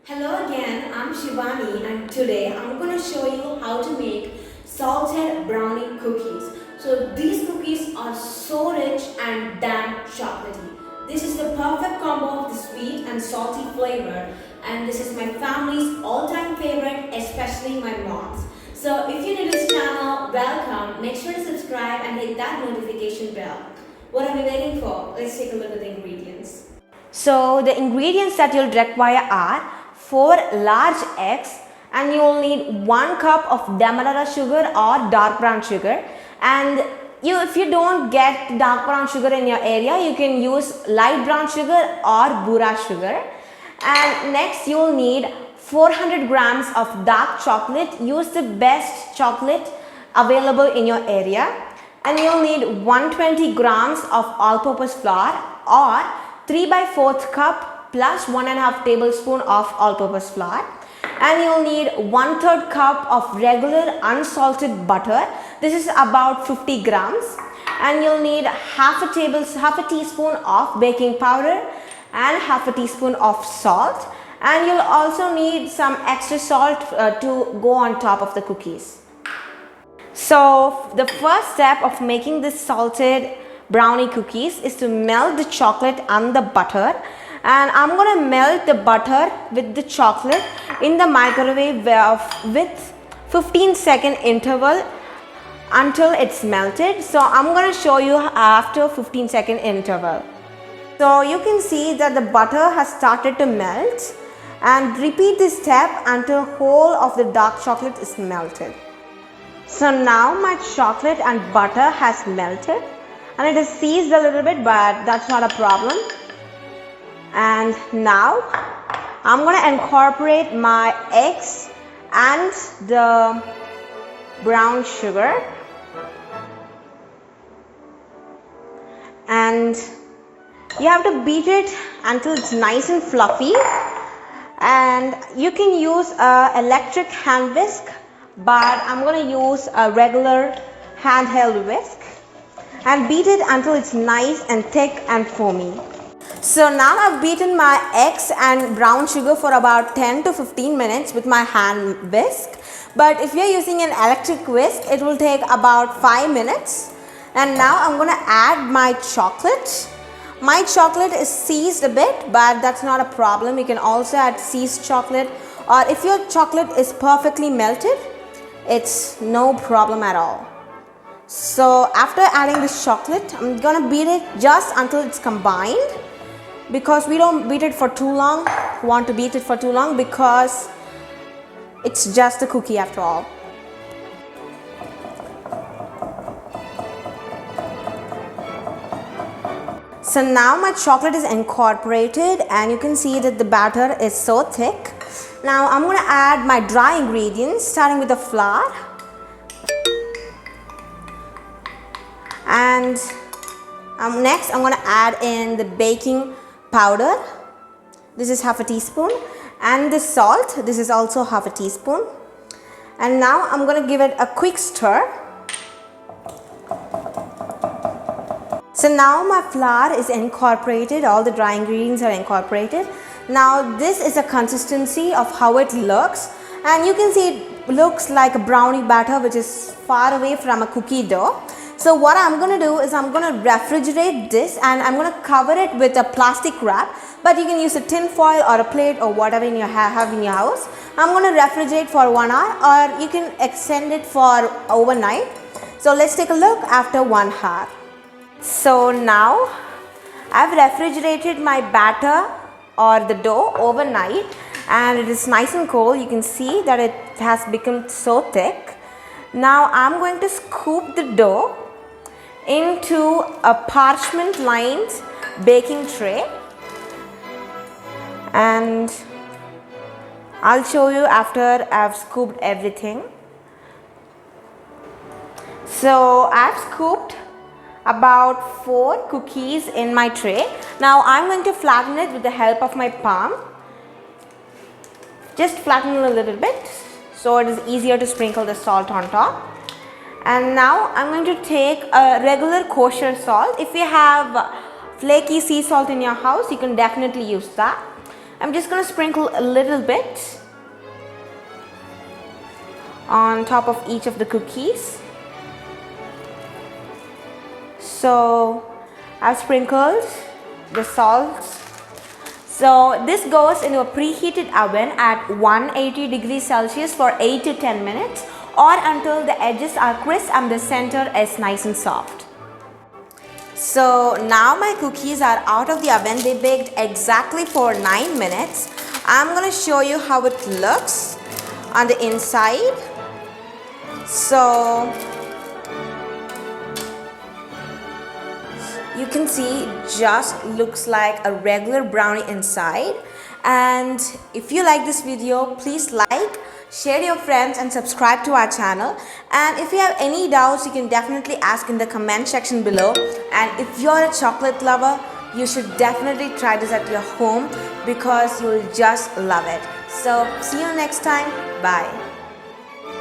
Hello again, I'm Shivani and today I'm going to show you how to make salted brownie cookies. So these cookies are so rich and damn chocolatey. This is the perfect combo of the sweet and salty flavor, and this is my family's all-time favorite, especially my mom's. So if you're new to this channel, welcome. Make sure to subscribe and hit that notification bell. What are we waiting for? Let's take a look at the ingredients. So the ingredients that you'll require are 4 large eggs, and you will need 1 cup of demerara sugar or dark brown sugar. And if you don't get dark brown sugar in your area, you can use light brown sugar or bura sugar. And next you will need 400 grams of dark chocolate. Use the best chocolate available in your area. And you'll need 120 grams of all-purpose flour or 3/4 cup plus 1.5 tablespoon of all-purpose flour, and you'll need 1/3 cup of regular unsalted butter. This is about 50 grams, and you'll need half a teaspoon of baking powder and half a teaspoon of salt, and you'll also need some extra salt to go on top of the cookies. So the first step of making this salted brownie cookies is to melt the chocolate and the butter. And I'm going to melt the butter with the chocolate in the microwave with 15-second interval until it's melted. So I'm going to show you after 15-second interval. So you can see that the butter has started to melt, and repeat this step until whole of the dark chocolate is melted. So now my chocolate and butter has melted, and it has seized a little bit, but that's not a problem. And now I'm going to incorporate my eggs and the brown sugar, and you have to beat it until it's nice and fluffy. And you can use an electric hand whisk, but I'm going to use a regular handheld whisk, and beat it until it's nice and thick and foamy. So now I've beaten my eggs and brown sugar for about 10 to 15 minutes with my hand whisk. But if you're using an electric whisk, it will take about 5 minutes. And now I'm going to add my chocolate. My chocolate is seized a bit, but that's not a problem. You can also add seized chocolate, or if your chocolate is perfectly melted, it's no problem at all. So after adding this chocolate, I'm going to beat it just until it's combined. Because we don't beat it for too long, want to beat it for too long, because it's just a cookie after all. So now my chocolate is incorporated, and you can see that the batter is so thick. Now I'm going to add my dry ingredients, starting with the flour. And next I'm going to add in the baking powder. This is half a teaspoon, and the salt, this is also half a teaspoon. And now I'm going to give it a quick stir. So now my flour is incorporated, all the dry ingredients are incorporated. Now this is a consistency of how it looks, and you can see it looks like a brownie batter, which is far away from a cookie dough. So what I'm going to do is I'm going to refrigerate this, and I'm going to cover it with a plastic wrap, but you can use a tin foil or a plate or whatever you have in your house. I'm going to refrigerate for 1 hour, or you can extend it for overnight. So let's take a look after 1 hour. So now I've refrigerated my batter or the dough overnight, and it is nice and cold. You can see that it has become so thick. Now I'm going to scoop the dough into a parchment lined baking tray, and I'll show you after I've scooped everything. So I've scooped about 4 cookies in my tray. Now I'm going to flatten it with the help of my palm. Just flatten it a little bit so it is easier to sprinkle the salt on top. And now I'm going to take a regular kosher salt. If you have flaky sea salt in your house, you can definitely use that. I'm just going to sprinkle a little bit on top of each of the cookies. So I've sprinkled the salt. So this goes into a preheated oven at 180 degrees Celsius for 8 to 10 minutes or until the edges are crisp and the center is nice and soft. So now my cookies are out of the oven. They baked exactly for 9 minutes. I'm going to show you how it looks on the inside. So you can see it just looks like a regular brownie inside. And if you like this video, please like, share your friends and subscribe to our channel. And if you have any doubts, you can definitely ask in the comment section below. And if you're a chocolate lover, you should definitely try this at your home because you'll just love it. So see you next time. Bye.